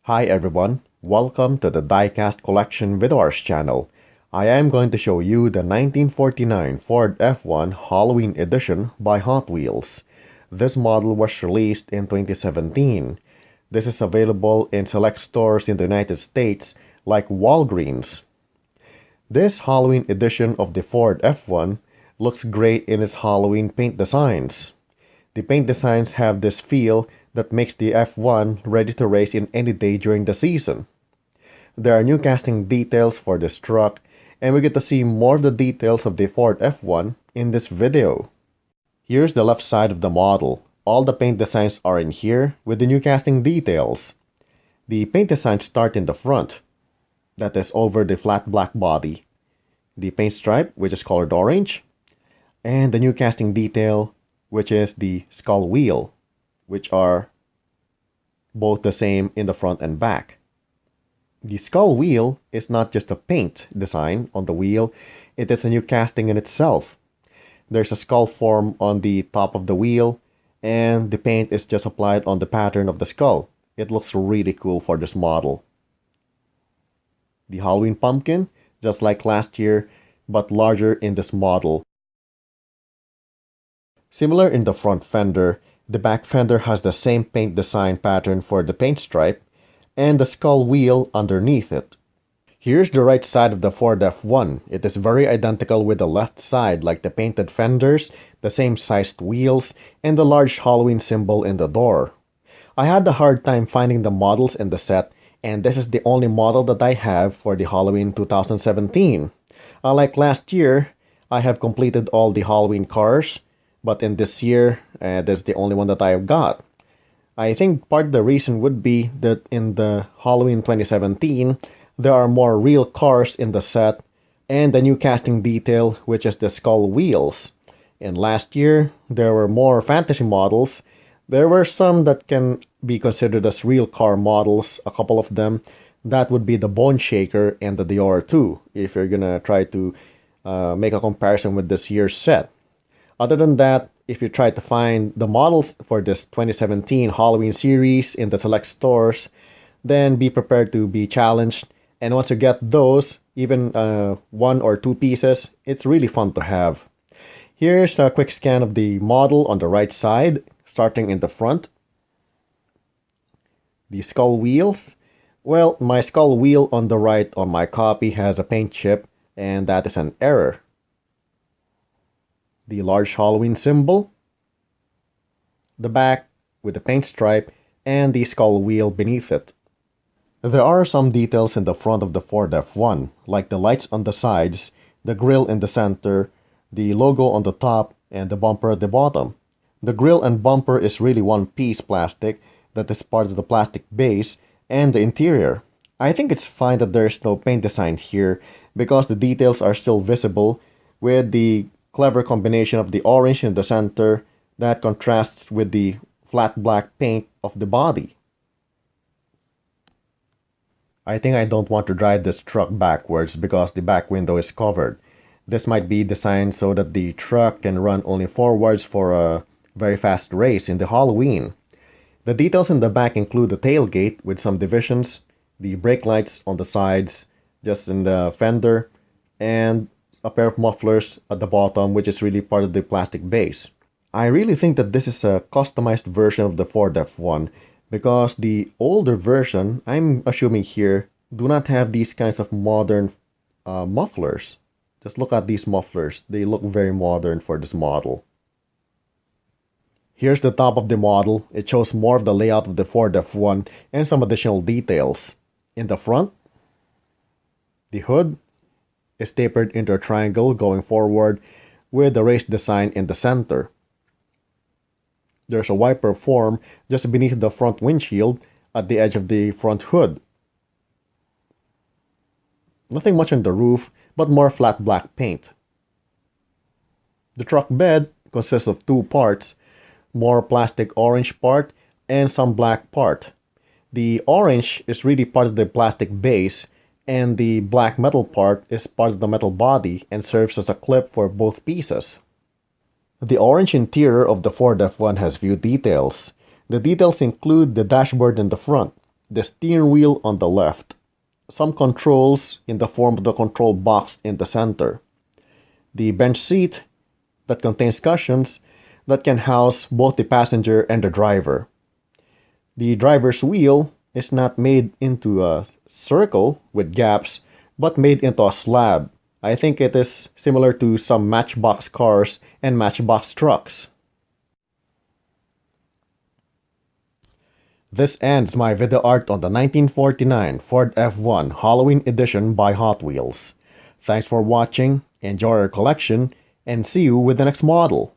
Hi everyone, welcome to the Diecast Collection Videos channel. I am going to show you the 1949 Ford F1 Halloween Edition by Hot Wheels. This model was released in 2017. This is available in select stores in the United States like Walgreens. This Halloween edition of the Ford F1 looks great in its Halloween paint designs. The paint designs have this feel that makes the F1 ready to race in any day during the season. There are new casting details for this truck, and we get to see more of the details of the Ford F1 in this video. Here's the left side of the model. All the paint designs are in here with the new casting details. The paint designs start in the front, that is over the flat black body, the paint stripe, which is colored orange, and the new casting detail, which is the skull wheel, which are both the same in the front and back. The skull wheel is not just a paint design on the wheel, it is a new casting in itself. There's a skull form on the top of the wheel, and the paint is just applied on the pattern of the skull. It looks really cool for this model. The Halloween pumpkin, just like last year, but larger in this model. Similar in the front fender, the back fender has the same paint design pattern for the paint stripe and the skull wheel underneath it. Here's the right side of the Ford F1. It is very identical with the left side, like the painted fenders, the same sized wheels, and the large Halloween symbol in the door. I had a hard time finding the models in the set, and this is the only model that I have for the Halloween 2017. Unlike last year, I have completed all the Halloween cars, but in this year, that's the only one that I have got. I think part of the reason would be that in the Halloween 2017, there are more real cars in the set and the new casting detail, which is the skull wheels. And last year, there were more fantasy models. There were some that can be considered as real car models, a couple of them. That would be the Bone Shaker and the Dior 2, if you're gonna try to make a comparison with this year's set. Other than that, if you try to find the models for this 2017 Halloween series in the select stores, then be prepared to be challenged. And once you get those, even one or two pieces, it's really fun to have. Here's a quick scan of the model on the right side, starting in the front. The skull wheels. Well, my skull wheel on the right on my copy has a paint chip, and that is an error. The large Halloween symbol, the back with the paint stripe, and the skull wheel beneath it. There are some details in the front of the Ford F1, like the lights on the sides, the grille in the center, the logo on the top, and the bumper at the bottom. The grille and bumper is really one-piece plastic that is part of the plastic base and the interior. I think it's fine that there's no paint design here because the details are still visible with the clever combination of the orange in the center that contrasts with the flat black paint of the body. I think I don't want to drive this truck backwards because the back window is covered. This might be designed so that the truck can run only forwards for a very fast race in the Halloween. The details in the back include the tailgate with some divisions, the brake lights on the sides, just in the fender, and a pair of mufflers at the bottom, which is really part of the plastic base. I really think that this is a customized version of the Ford F1 because the older version, I'm assuming here, do not have these kinds of modern mufflers. Just look at these mufflers. They look very modern for this model. Here's the top of the model. It shows more of the layout of the Ford F1 and some additional details. In the front, the hood is tapered into a triangle going forward with the raised design in the center. There's a wiper form just beneath the front windshield at the edge of the front hood. Nothing much on the roof, but more flat black paint. The truck bed consists of two parts, more plastic orange part and some black part. The orange is really part of the plastic base, and the black metal part is part of the metal body and serves as a clip for both pieces. The orange interior of the Ford F1 has few details. The details include the dashboard in the front, the steering wheel on the left, some controls in the form of the control box in the center, the bench seat that contains cushions that can house both the passenger and the driver. The driver's wheel is not made into a circle with gaps, but made into a slab. I think it is similar to some Matchbox cars and Matchbox trucks. This ends my video art on the 1949 Ford F1 Halloween Edition by Hot Wheels. Thanks for watching, enjoy your collection, and see you with the next model.